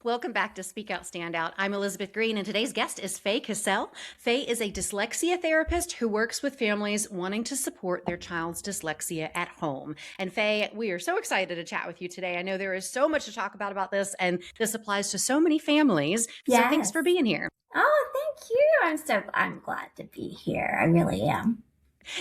Welcome back to Speak Out, Stand Out. I'm Elizabeth Green, and today's guest is Faye Casell. Faye is a dyslexia therapist who works with families wanting to support their child's dyslexia at home. And Faye, we are so excited to chat with you today. I know there is so much to talk about this, and this applies to so many families. So thanks Yes. for being here. Oh, thank you. I'm glad to be here. I really am.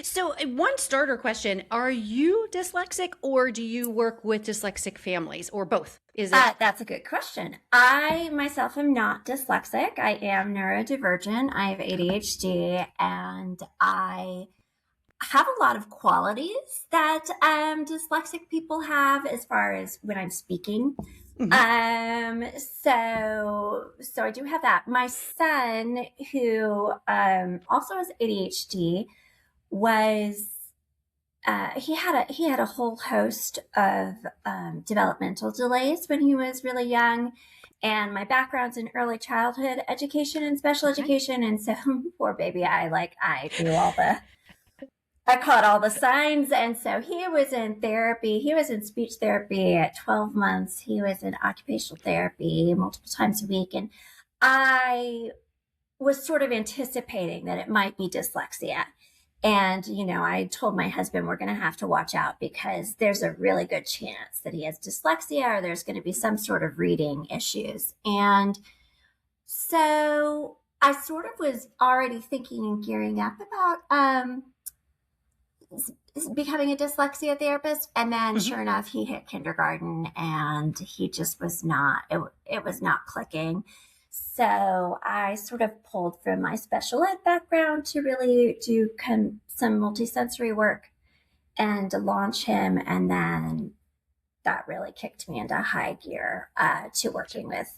So, one starter question: are you dyslexic, or do you work with dyslexic families, or both? Is it That's a good question. I myself am not dyslexic. I am neurodivergent. I have okay? ADHD, and I have a lot of qualities that dyslexic people have as far as when I'm speaking. Mhm. So I do have that. My son, who also has ADHD, was he had a whole host of developmental delays when he was really young, and my background's in early childhood education and special Okay. education, and so poor baby, I knew all the I caught all the signs, and so he was in therapy. He was in speech therapy at 12 months. He was in occupational therapy multiple times a week, and I was sort of anticipating that it might be dyslexia. And, I told my husband we're going to have to watch out because there's a really good chance that he has dyslexia or there's going to be some sort of reading issues. And so I sort of was already thinking and gearing up about becoming a dyslexia therapist. And then Mhm. sure enough, he hit kindergarten and he just was not, it was not clicking. So I sort of pulled from my special ed background to really do some multisensory work and to launch him. And then that really kicked me into high gear to working with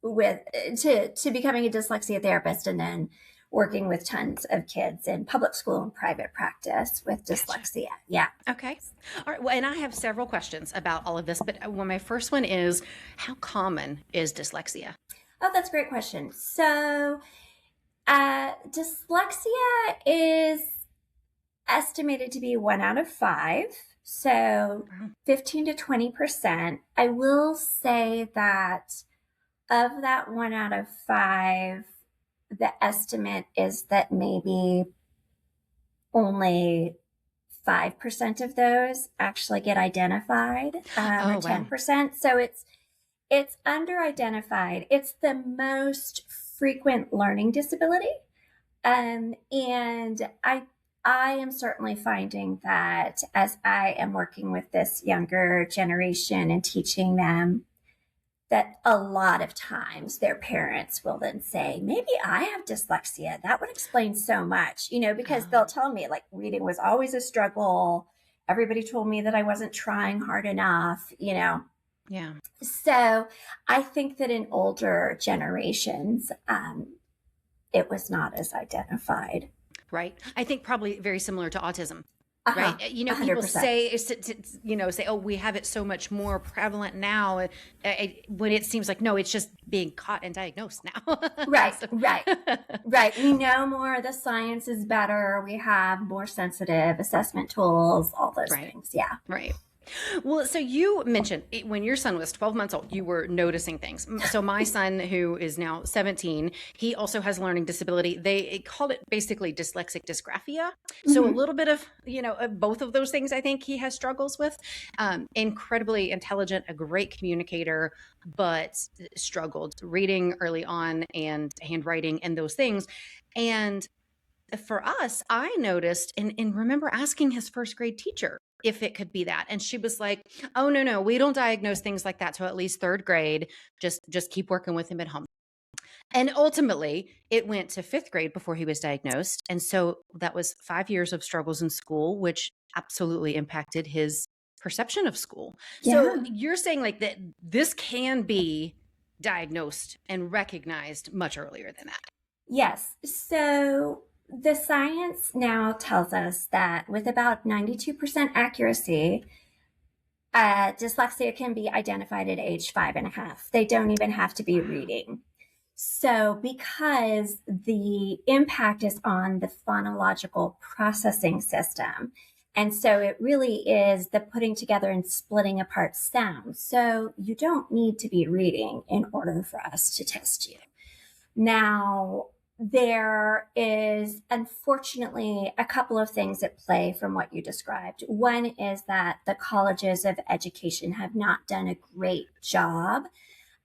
to becoming a dyslexia therapist, and then working with tons of kids in public school and private practice with Gotcha. dyslexia. Yeah. Okay. All right. Well, and I have several questions about all of this, but my first one is, how common is dyslexia? Oh, that's a great question. So, dyslexia is estimated to be 1 out of 5. So, Wow. 15 to 20%. I will say that of that 1 out of 5, the estimate is that maybe only 5% of those actually get identified, or Oh, wow. 10%. So it's under identified. It's the most frequent learning disability. And I am certainly finding that as I am working with this younger generation and teaching them, that a lot of times their parents will then say, maybe I have dyslexia. That would explain so much, because they'll Oh, tell me like reading was always a struggle. Everybody told me that I wasn't trying hard enough. yeah. So I think that in older generations, it was not as identified. Right. I think probably very similar to autism. Uh Right. huh. People 100%. say, say, oh, we have it so much more prevalent now, when it seems like, no, it's just being caught and diagnosed now. Right, So- right, right. We know more. The science is better. We have more sensitive assessment tools, all those right. things. Yeah. Right. Well, so you mentioned when your son was 12 months old, you were noticing things. So my son, who is now 17, he also has learning disability. They called it basically dyslexic dysgraphia. So a Mm-hmm. little bit of, both of those things I think he has struggles with. Incredibly intelligent, a great communicator, but struggled reading early on and handwriting and those things. And for us, I noticed and remember asking his first grade teacher if it could be that. And she was like, "Oh, no, no, we don't diagnose things like that till at least third grade. Just keep working with him at home." And ultimately, it went to fifth grade before he was diagnosed. And so that was 5 years of struggles in school, which absolutely impacted his perception of school. So Yeah. you're saying like that this can be diagnosed and recognized much earlier than that. Yes. So the science now tells us that with about 92% accuracy, dyslexia can be identified at age 5.5. They don't even have to be Wow. reading. So, because the impact is on the phonological processing system, And so it really is the putting together and splitting apart sounds. So you don't need to be reading in order for us to test you. Now, there is unfortunately a couple of things at play from what you described. One is that the colleges of education have not done a great job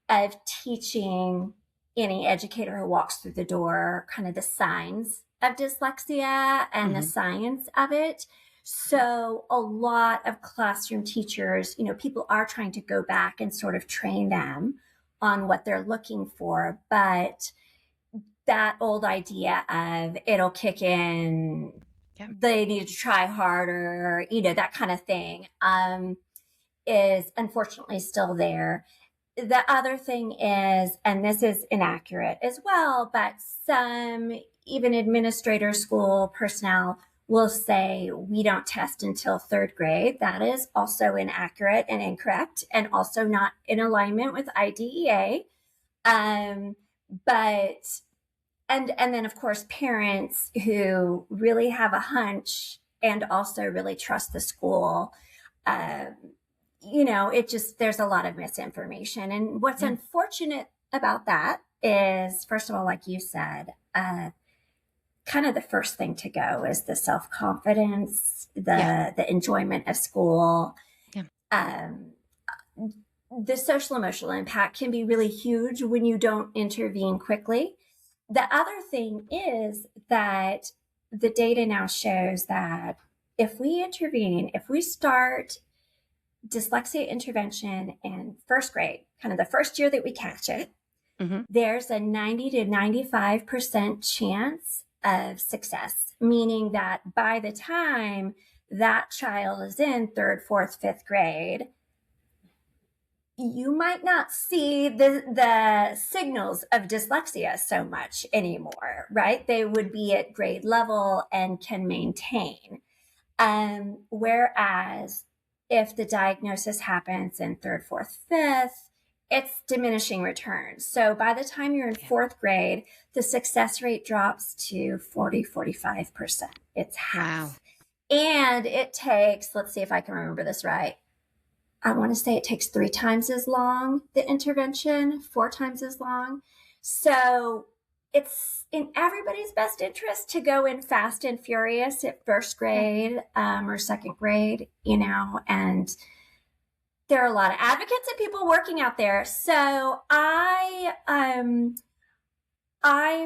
of teaching any educator who walks through the door kind of the signs of dyslexia and the science of it. So a lot of classroom teachers, people are trying to go back and sort of train them on what they're looking for, but that old idea of it'll kick in, they need to try harder, that kind of thing, is unfortunately still there. The other thing is, and this is inaccurate as well, but some even administrators, school personnel will say we don't test until third grade. That is also inaccurate and incorrect, and also not in alignment with IDEA. But and then of course parents who really have a hunch and also really trust the school, it just, there's a lot of misinformation. And what's unfortunate about that is, first of all, like you said, kind of the first thing to go is the self-confidence, the enjoyment of school. The social emotional impact can be really huge when you don't intervene quickly. The other thing is that the data now shows that if we intervene, if we start dyslexia intervention in first grade, kind of the first year that we catch it, there's a 90 to 95% chance of success, meaning that by the time that child is in third, fourth, fifth grade, you might not see the signals of dyslexia so much anymore, right? They would be at grade level and can maintain. Whereas if the diagnosis happens in third, fourth, fifth, it's diminishing returns. So by the time you're in fourth grade, the success rate drops to 40-45%. It's half. Wow. And it takes, let's see if I can remember this right, I want to say it takes 3 times as long, the intervention, 4 times as long. So it's in everybody's best interest to go in fast and furious at first grade or second grade, and there are a lot of advocates and people working out there. So I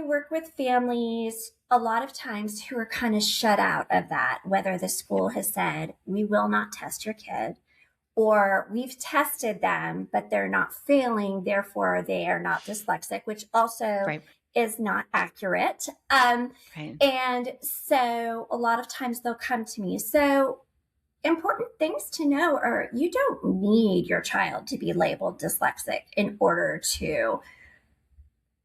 work with families a lot of times who are kind of shut out of that, whether the school has said, we will not test your kid, or we've tested them, but they're not failing, therefore they are not dyslexic, which also is not accurate. And so a lot of times they'll come to me. So important things to know are you don't need your child to be labeled dyslexic in order to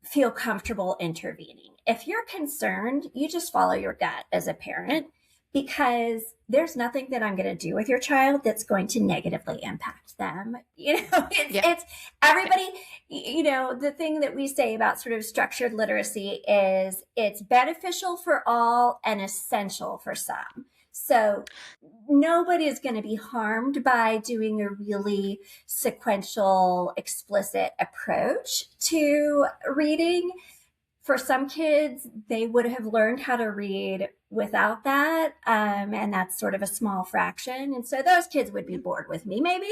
feel comfortable intervening. If you're concerned, you just follow your gut as a parent, because there's nothing that I'm going to do with your child that's going to negatively impact them. It's everybody, the thing that we say about sort of structured literacy is it's beneficial for all and essential for some. So nobody is going to be harmed by doing a really sequential, explicit approach to reading. For some kids, they would have learned how to read without that. And that's sort of a small fraction. And so those kids would be bored with me maybe,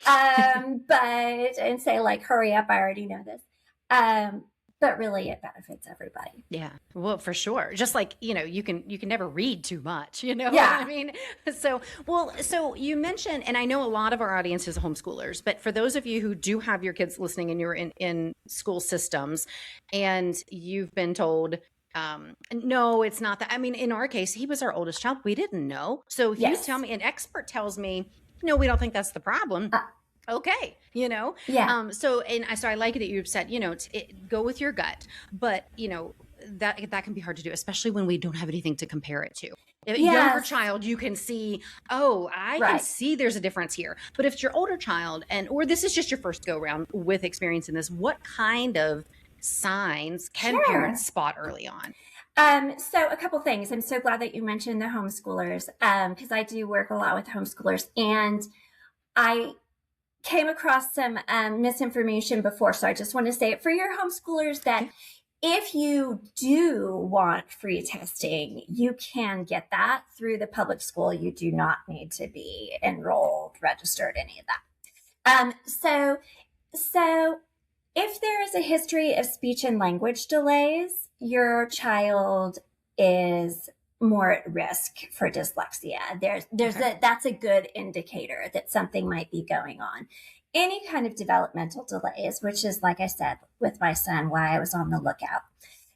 and say like, hurry up, I already know this. But really it benefits everybody. Yeah, well, for sure. Just like, you can never read too much, Yeah. what I mean? So you mentioned, and I know a lot of our audience is homeschoolers, but for those of you who do have your kids listening and you're in school systems and you've been told, no, it's not that. I mean, in our case, he was our oldest child. We didn't know. So if you tell me, an expert tells me, no, we don't think that's the problem. Okay. So I like it that you've said, go with your gut, but that can be hard to do, especially when we don't have anything to compare it to. A younger child, you can see, I can see there's a difference here. But if it's your older child or this is just your first go around with experiencing this, what kind of signs can parents spot early on? So a couple things. I'm so glad that you mentioned the homeschoolers, because I do work a lot with homeschoolers, and I came across some misinformation before. So I just want to say it for your homeschoolers that Yeah. if you do want free testing, you can get that through the public school. You do not need to be enrolled, registered, any of that. So if there is a history of speech and language delays, your child is more at risk for dyslexia. Okay. That's a good indicator that something might be going on. Any kind of developmental delays, which is, like I said, with my son, why I was on the lookout.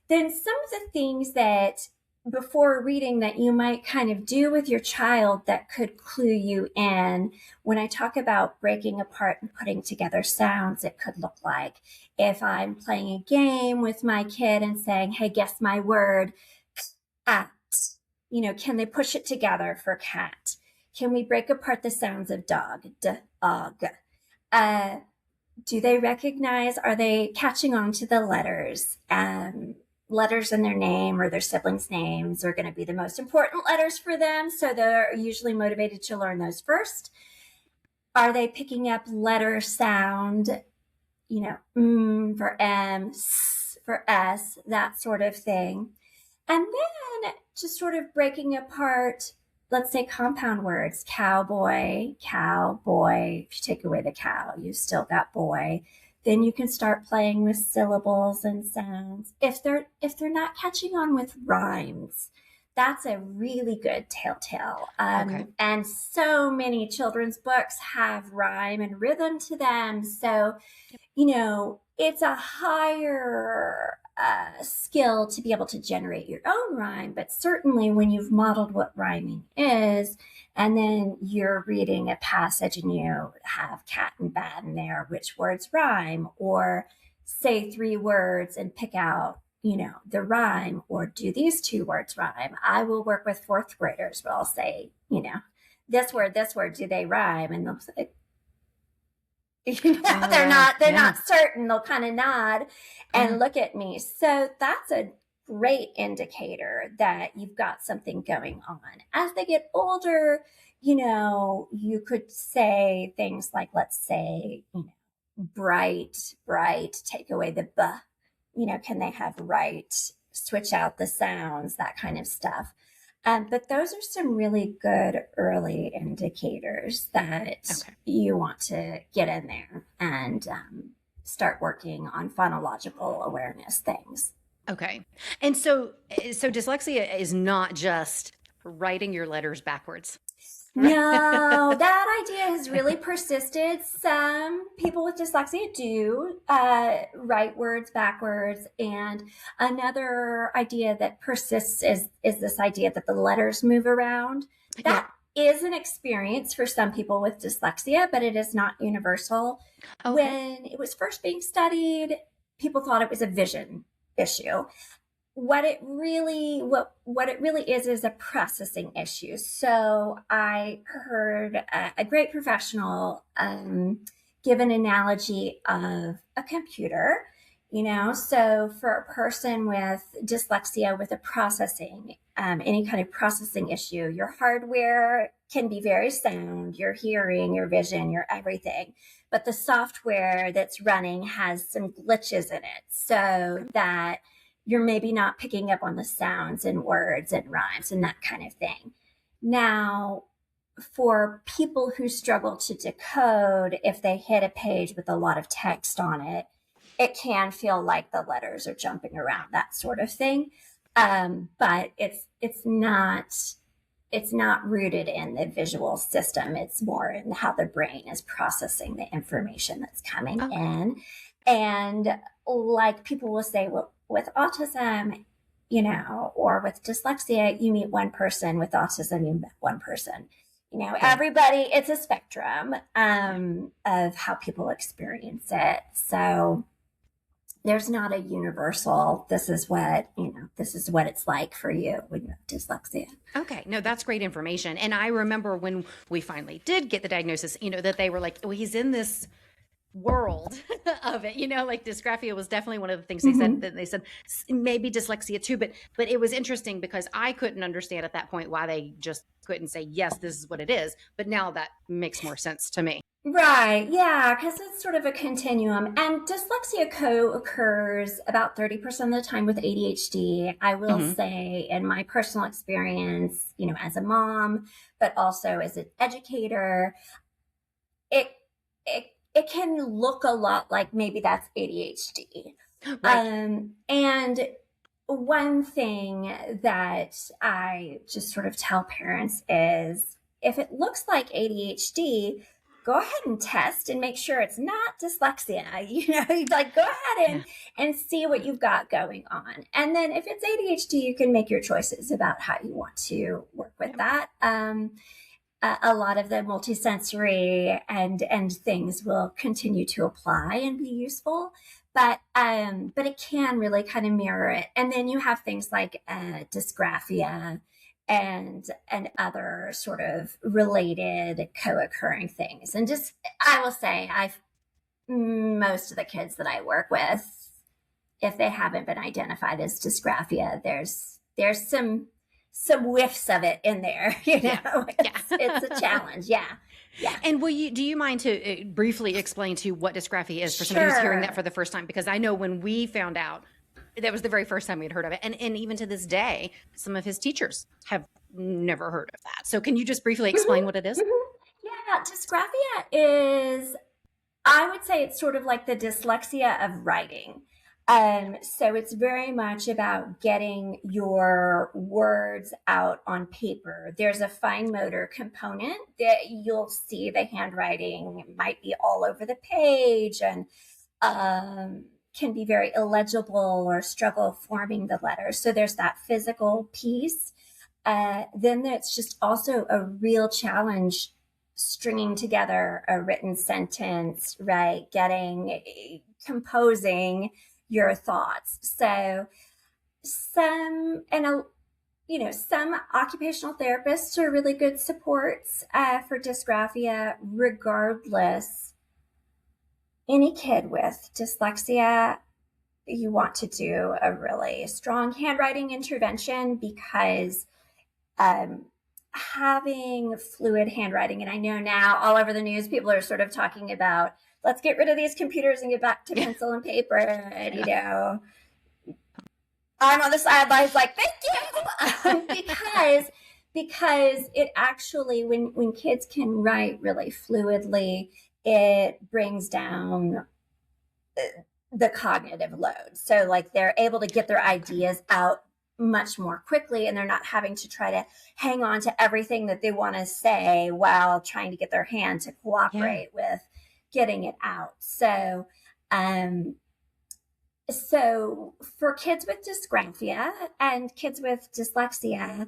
Then some of the things that before reading that you might kind of do with your child that could clue you in. When I talk about breaking apart and putting together sounds, it could look like if I'm playing a game with my kid and saying, hey, guess my word, cat. Can they push it together for cat? Can we break apart the sounds of dog? Dog. Uh, do they recognize, are they catching on to the letters? Letters in their name or their siblings' names are going to be the most important letters for them. So they're usually motivated to learn those first. Are they picking up letter sound, for M, S for S, that sort of thing? And then just sort of breaking apart, let's say compound words, cowboy, cowboy. If you take away the cow, you've still got boy. Then you can start playing with syllables and sounds. If they're not catching on with rhymes, that's a really good telltale. Okay. And so many children's books have rhyme and rhythm to them. So Yep. it's a higher skill to be able to generate your own rhyme, but certainly when you've modeled what rhyming is, and then you're reading a passage and you have cat and bat in there, which words rhyme, or say 3 words and pick out, the rhyme, or do these 2 words rhyme? I will work with 4th graders where I'll say, this word, do they rhyme? And they'll say, Oh, they're wow. Yeah. not certain. They'll kind of nod Yeah. and look at me. So that's a great indicator that you've got something going on. As they get older, you could say things like, let's say, bright, bright, take away the b, can they have right, switch out the sounds, that kind of stuff. But those are some really good early indicators that Okay. you want to get in there and start working on phonological awareness things. Okay. And so dyslexia is not just writing your letters backwards, right? No, that idea has really persisted. Some people with dyslexia do write words backwards, and another idea that persists is this idea that the letters move around. Yeah. That is an experience for some people with dyslexia, but it is not universal. Okay. When it was first being studied, people thought it was a vision issue. What it really is a processing issue. So I heard a great professional give an analogy of a computer. So for a person with dyslexia with a processing, any kind of processing issue, your hardware can be very sound, your hearing, your vision, your everything, but the software that's running has some glitches in it, so that you're maybe not picking up on the sounds and words and rhymes and that kind of thing. Now, for people who struggle to decode, if they hit a page with a lot of text on it, it can feel like the letters are jumping around, that sort of thing. But it's not rooted in the visual system. It's more in how the brain is processing the information that's coming Okay. in. And like people will say, well, with autism, or with dyslexia, you meet one person. With autism, you meet one person. Yeah. Everybody, it's a spectrum Yeah. of how people experience it. So there's not a universal, this is what it's like for you when you have dyslexia. Okay. No, that's great information. And I remember when we finally did get the diagnosis, that they were like, well, he's in this world of it, like dysgraphia was definitely one of the things they said. Mm-hmm. That they said maybe dyslexia too, but it was interesting because I couldn't understand at that point why they just couldn't say yes, this is what it is. But now that makes more sense to me. Right, yeah, because it's sort of a continuum. And dyslexia co-occurs about 30% of the time with ADHD. I will Hmm. say, in my personal experience, as a mom, but also as an educator, it it can look a lot like maybe that's ADHD. Right. And one thing that I just sort of tell parents is if it looks like ADHD, go ahead and test and make sure it's not dyslexia. Like go ahead Yeah. and see what you've got going on. And then if it's ADHD, you can make your choices about how you want to work with Yep. that. A lot of the multisensory and things will continue to apply and be useful, but it can really kind of mirror it. And then you have things like dysgraphia and other sort of related co-occurring things. And just I will say, I've most of the kids that I work with, if they haven't been identified as dysgraphia, there's some whiffs of it in there. Yeah. It's a Yeah. challenge. Yeah, yeah. And do you mind to briefly explain to what dysgraphia is for somebody who's hearing that Sure. for the first time? Because I know when we found out, that was the very first time we'd heard of it. And even to this day, some of his teachers have never heard of that. So can you just briefly explain Mm-hmm, what it is? mm-hmm. Yeah, dysgraphia is, I would say it's sort of like the dyslexia of writing. So it's very much about getting your words out on paper. There's a fine motor component that you'll see the handwriting might be all over the page and can be very illegible or struggle forming the letters. So there's that physical piece. Then it's just also a real challenge stringing together a written sentence, right? Composing your thoughts. So some occupational therapists are really good supports for dysgraphia. Regardless, any kid with dyslexia, you want to do a really strong handwriting intervention because um, having fluid handwriting, and I know now all over the news, people are sort of talking about let's get rid of these computers and get back to Yeah. pencil and paper. And, Yeah. I'm on the sidelines like, thank you. Because it actually, when kids can write really fluidly, it brings down the cognitive load. So like they're able to get their Okay. ideas out much more quickly and they're not having to try to hang on to everything that they want to say while trying to get their hand to Yeah. cooperate with getting it out. Um, so for kids with dysgraphia and kids with dyslexia,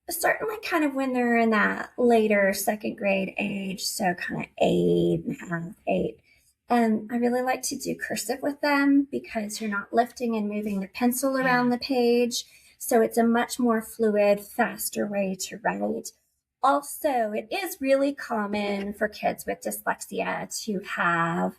certainly kind of when they're in that later second grade age, so kind of 8.5, 8. I really like to do cursive with them because you're not lifting and moving the pencil around Yeah. the page. So it's a much more fluid, faster way to write. Also, it is really common for kids with dyslexia to have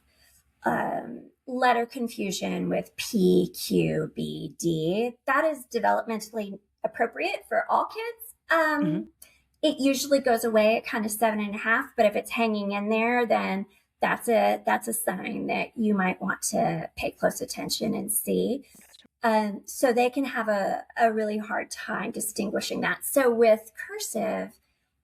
letter confusion with P, Q, B, D. That is developmentally appropriate for all kids. Hmm. It usually goes away at kind of 7.5, but if it's hanging in there, then that's a sign that you might want to pay close attention and see. So they can have a really hard time distinguishing that. So with cursive,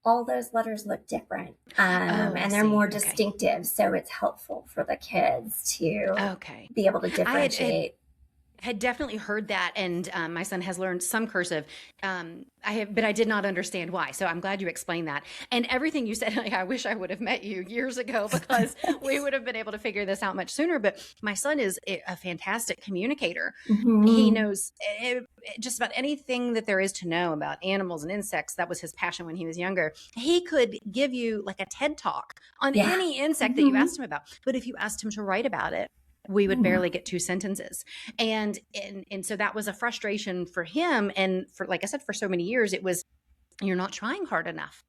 all those letters look different Oh, I and they're see. more Okay. distinctive. So it's helpful for the kids to Okay. be able to I differentiate. had definitely heard that, and my son has learned some cursive. But I did not understand why. So I'm glad you explained that. And everything you said, like, I wish I would have met you years ago because we would have been able to figure this out much sooner. But my son is a fantastic communicator. He Mm-hmm. knows just about anything that there is to know about animals and insects. That was his passion when he was younger. He could give you like a TED talk on Yeah. any insect that you Mm-hmm. asked him about. But if you asked him to write about it, we would barely get two sentences. And so that was a frustration for him. And for, like I said, for so many years, it was, you're not trying hard enough.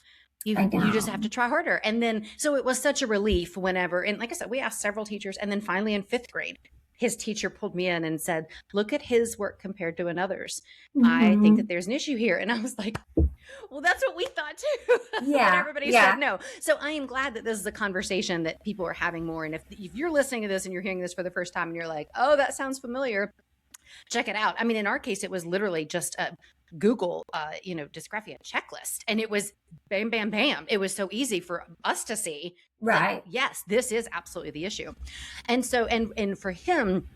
I You just have know. to try harder. And then, so it was such a relief whenever, and like I said, we asked several teachers, and then finally in fifth grade, his teacher pulled me in and said, look at his work compared to another's. I think that Mm-hmm. there's an issue here. And I was like, well, that's what we thought too. But Yeah, everybody said yeah. no. So I am glad that this is a conversation that people are having more. And if you're listening to this and you're hearing this for the first time and you're like, oh, that sounds familiar, check it out. I mean, in our case, it was literally just a Google, dysgraphia checklist, and it was bam, bam, bam. It was so easy for us to see that Right. yes, this is absolutely the issue. And so, and for him,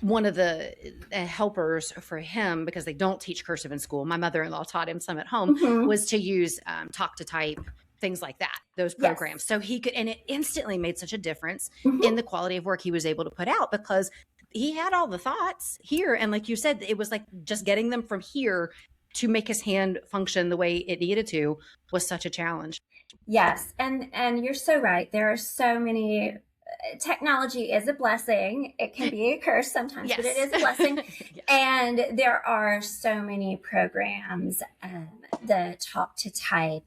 one of the helpers for him, because they don't teach cursive in school, my mother-in-law taught him some at home, Mm-hmm. was to use talk to type, things like that, those Yes. programs. So he could, and it instantly made such a difference in Mm-hmm. the quality of work he was able to put out, because he had all the thoughts here. And like you said, it was like just getting them from here to make his hand function the way it needed to was such a challenge. Yes, and you're so right. There are so many. Technology is a blessing. It can be a curse sometimes, but it Yes. is a blessing. Yes. And there are so many programs that talk to type,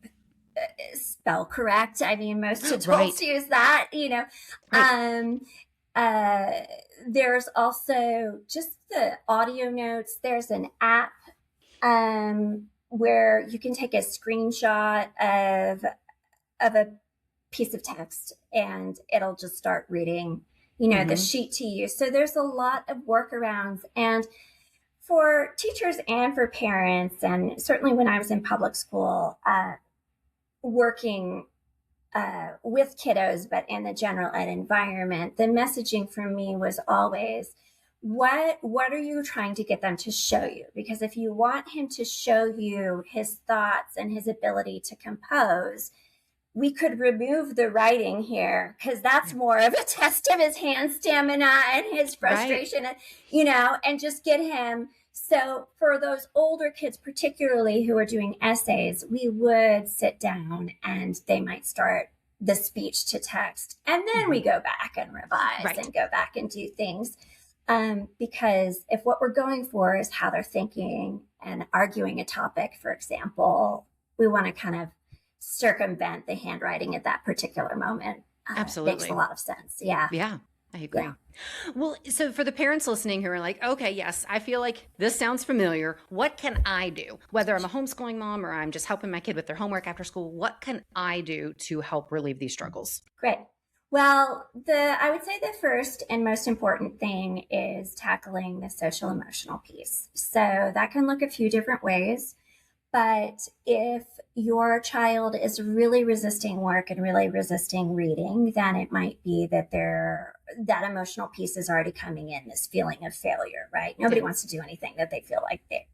spell correct. I mean, most adults Right. use that. Right. Um, uh, there's also just the audio notes. There's an app where you can take a screenshot of a piece of text and it'll just start reading, the sheet to you. So there's a lot of workarounds. And for teachers and for parents, and certainly when I was in public school, working with kiddos, but in the general ed environment, the messaging for me was always, what are you trying to get them to show you? Because if you want him to show you his thoughts and his ability to compose, we could remove the writing here because that's more of a test of his hand stamina and his Right. frustration, and just get him. So for those older kids, particularly who are doing essays, we would sit down and they might start the speech to text. And then we go back and revise Right. and go back and do things. Because if what we're going for is how they're thinking and arguing a topic, for example, we want to kind of circumvent the handwriting at that particular moment. Makes a Absolutely. lot of sense. Yeah. Yeah, I agree. Yeah. Well, so for the parents listening who are like, okay, yes, I feel like this sounds familiar. What can I do? Whether I'm a homeschooling mom or I'm just helping my kid with their homework after school, what can I do to help relieve these struggles? Great. Well, I would say the first and most important thing is tackling the social emotional piece. So that can look a few different ways. But if your child is really resisting work and really resisting reading, then it might be that that emotional piece is already coming in, this feeling of failure, right? Nobody Yeah. wants to do anything that they feel like they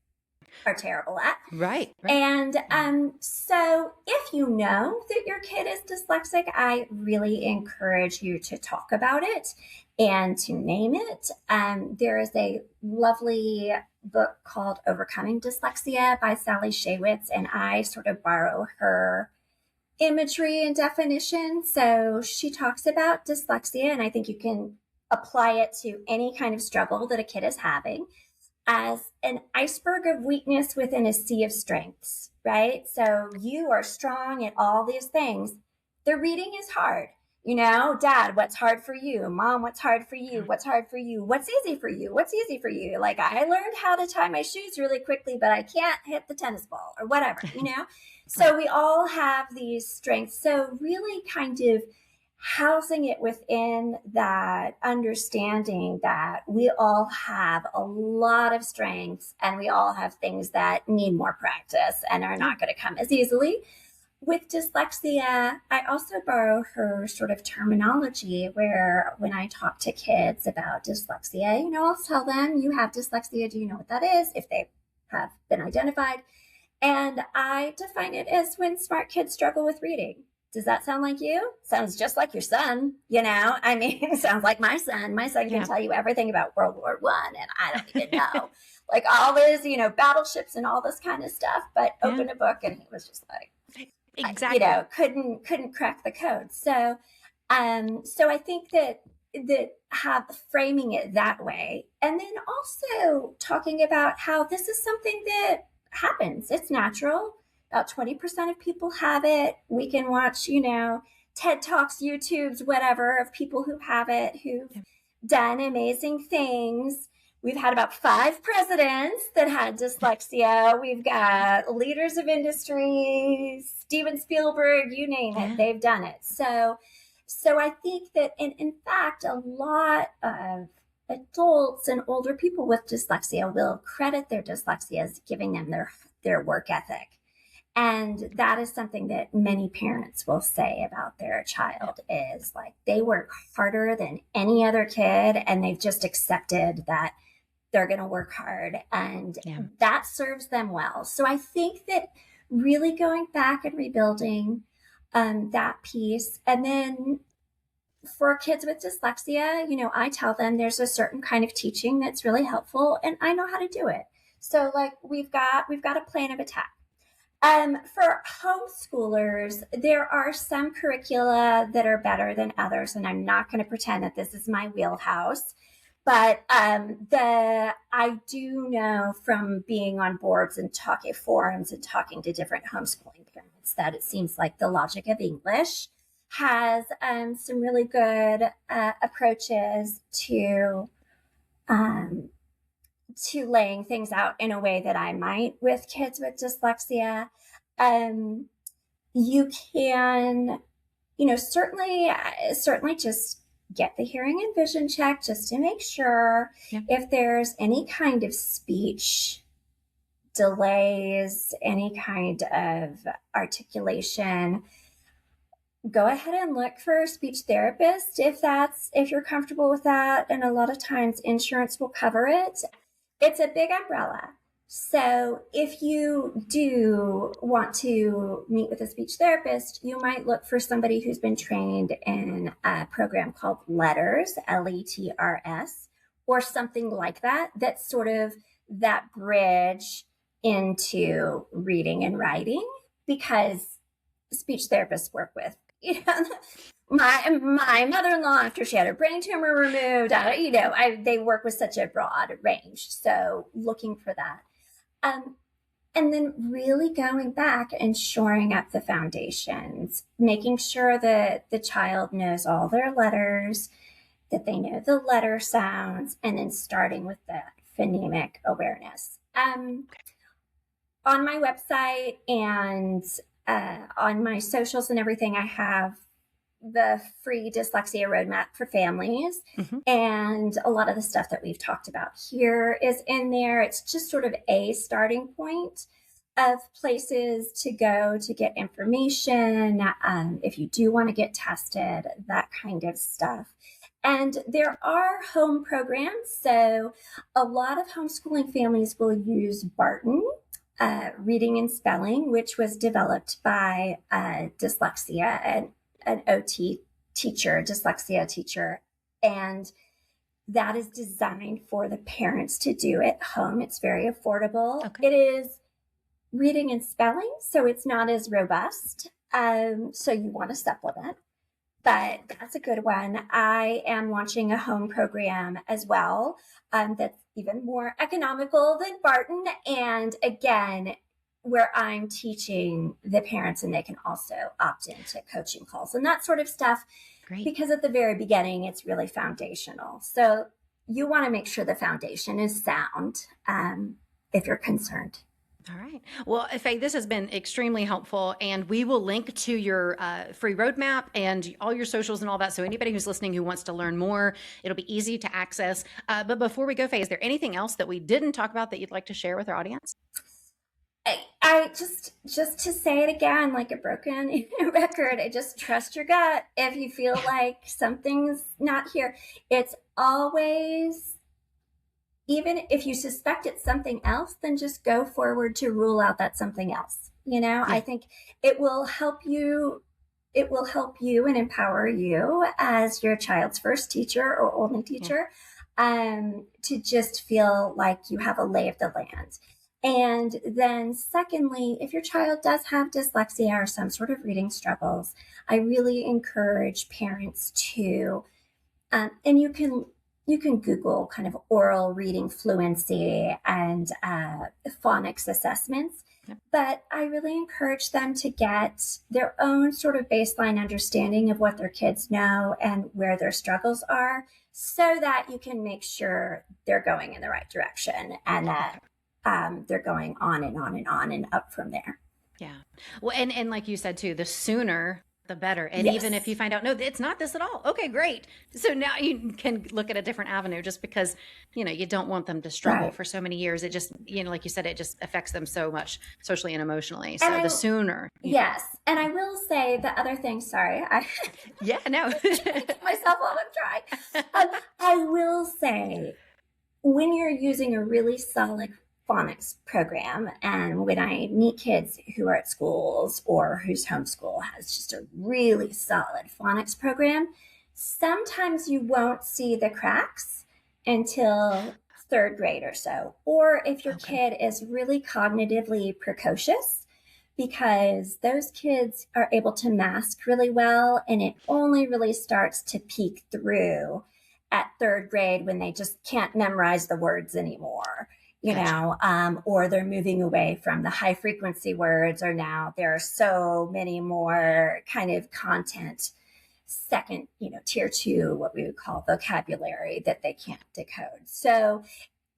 are terrible at. Right. Right. And so if you know that your kid is dyslexic, I really encourage you to talk about it and to name it. There is a lovely book called Overcoming Dyslexia by Sally Shaywitz, and I sort of borrow her imagery and definition. So she talks about dyslexia, and I think you can apply it to any kind of struggle that a kid is having as an iceberg of weakness within a sea of strengths, right? So you are strong at all these things. The reading is hard. Dad, what's hard for you? Mom, what's hard for you? What's hard for you? What's easy for you? What's easy for you? Like, I learned how to tie my shoes really quickly, but I can't hit the tennis ball or whatever. So we all have these strengths. So really kind of housing it within that understanding that we all have a lot of strengths and we all have things that need more practice and are not going to come as easily. With dyslexia, I also borrow her sort of terminology where when I talk to kids about dyslexia, I'll tell them, you have dyslexia. Do you know what that is? If they have been identified. And I define it as when smart kids struggle with reading. Does that sound like you? Sounds just like your son, I mean, it sounds like my son. My son can tell you everything about World War I, and I don't even know. Like all this, battleships and all this kind of stuff, but open a book and he was just like, Exactly. couldn't crack the code. So I think that framing it that way, and then also talking about how this is something that happens. It's natural. About 20% of people have it. We can watch, TED Talks, YouTubes, whatever, of people who have it, who've done amazing things. We've had about 5 presidents that had dyslexia. We've got leaders of industry, Steven Spielberg, you name it, they've done it. So I think that, in fact, a lot of adults and older people with dyslexia will credit their dyslexia as giving them their work ethic. And that is something that many parents will say about their child, is like, they work harder than any other kid, and they've just accepted that they're going to work hard, and that serves them well. So I think that really going back and rebuilding that piece. And then for kids with dyslexia, I tell them there's a certain kind of teaching that's really helpful, and I know how to do it. So like, we've got a plan of attack. For homeschoolers, there are some curricula that are better than others, and I'm not going to pretend that this is my wheelhouse. But I do know from being on boards and talking forums and talking to different homeschooling parents that it seems like the Logic of English has some really good approaches to laying things out in a way that I might with kids with dyslexia. You can, certainly just get the hearing and vision check just to make sure if there's any kind of speech delays, any kind of articulation. Go ahead and look for a speech therapist if you're comfortable with that. And a lot of times insurance will cover it. It's a big umbrella. So if you do want to meet with a speech therapist, you might look for somebody who's been trained in a program called LETRS, LETRS, or something like that. That's sort of that bridge into reading and writing, because speech therapists work with, my mother-in-law, after she had her brain tumor removed, they work with such a broad range. So looking for that. And then really going back and shoring up the foundations, making sure that the child knows all their letters, that they know the letter sounds, and then starting with the phonemic awareness. On my website and on my socials and everything, I have the free dyslexia roadmap for families. And a lot of the stuff that we've talked about here is in there. It's just sort of a starting point of places to go to get information. If you do want to get tested, that kind of stuff. And there are home programs. So a lot of homeschooling families will use Barton, reading and spelling, which was developed by dyslexia and an OT teacher, dyslexia teacher. And that is designed for the parents to do at home. It's very affordable. It is reading and spelling, so it's not as robust. So you want to supplement, but that's a good one. I am launching a home program as well that's even more economical than Barton. And again, where I'm teaching the parents, and they can also opt into coaching calls and that sort of stuff. Great. Because at the very beginning, it's really foundational. So you want to make sure the foundation is sound if you're concerned. All right. Well, Faye, this has been extremely helpful, and we will link to your free roadmap and all your socials and all that. So anybody who's listening who wants to learn more, it'll be easy to access. But before we go, Faye, is there anything else that we didn't talk about that you'd like to share with our audience? I just to say it again, like a broken record, I just trust your gut. If you feel like something's not here, it's always, even if you suspect it's something else, then just go forward to rule out that something else. I think it will help you. It will help you and empower you as your child's first teacher or only teacher, to just feel like you have a lay of the land. And then secondly, if your child does have dyslexia or some sort of reading struggles, I really encourage parents to, and you can Google kind of oral reading fluency and phonics assessments. But I really encourage them to get their own sort of baseline understanding of what their kids know and where their struggles are, so that you can make sure they're going in the right direction, and that they're going on and on and on and up from there. Yeah. Well, and like you said too, the sooner the better. And even if Yes. you find out, no, it's not this at all. Okay, great. So now you can look at a different avenue, just because, you don't want them to struggle Right. for so many years. It just, like you said, it just affects them so much socially and emotionally. And So the sooner. yes. And I will say the other thing, sorry, Yeah, no. keep myself while I'm trying. I will say, when you're using a really solid phonics program, and when I meet kids who are at schools or whose homeschool has just a really solid phonics program, sometimes you won't see the cracks until third grade or so. Or if your Okay. kid is really cognitively precocious, because those kids are able to mask really well, and it only really starts to peek through at third grade, when they just can't memorize the words anymore, Gotcha. or they're moving away from the high frequency words, or now there are so many more kind of content, second, tier two, what we would call vocabulary, that they can't decode. So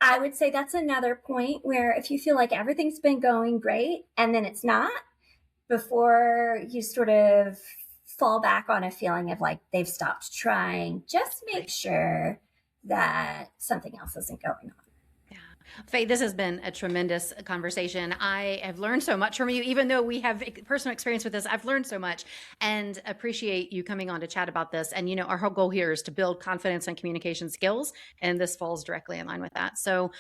I would say that's another point where, if you feel like everything's been going great and then it's not, before you sort of fall back on a feeling of like they've stopped trying, just make Right. sure that something else isn't going on. Yeah. Faye, this has been a tremendous conversation. I have learned so much from you. Even though we have personal experience with this, I've learned so much, and appreciate you coming on to chat about this. And, our whole goal here is to build confidence and communication skills, and this falls directly in line with that. So,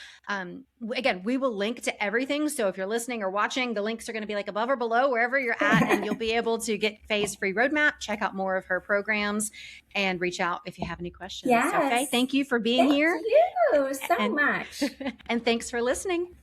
again, we will link to everything. So if you're listening or watching, the links are going to be like above or below, wherever you're at, and you'll be able to get Faye's free roadmap, check out more of her programs, and reach out if you have any questions. So, Faye, Yes. thank you for being Thank here. you so And much. and thanks for listening.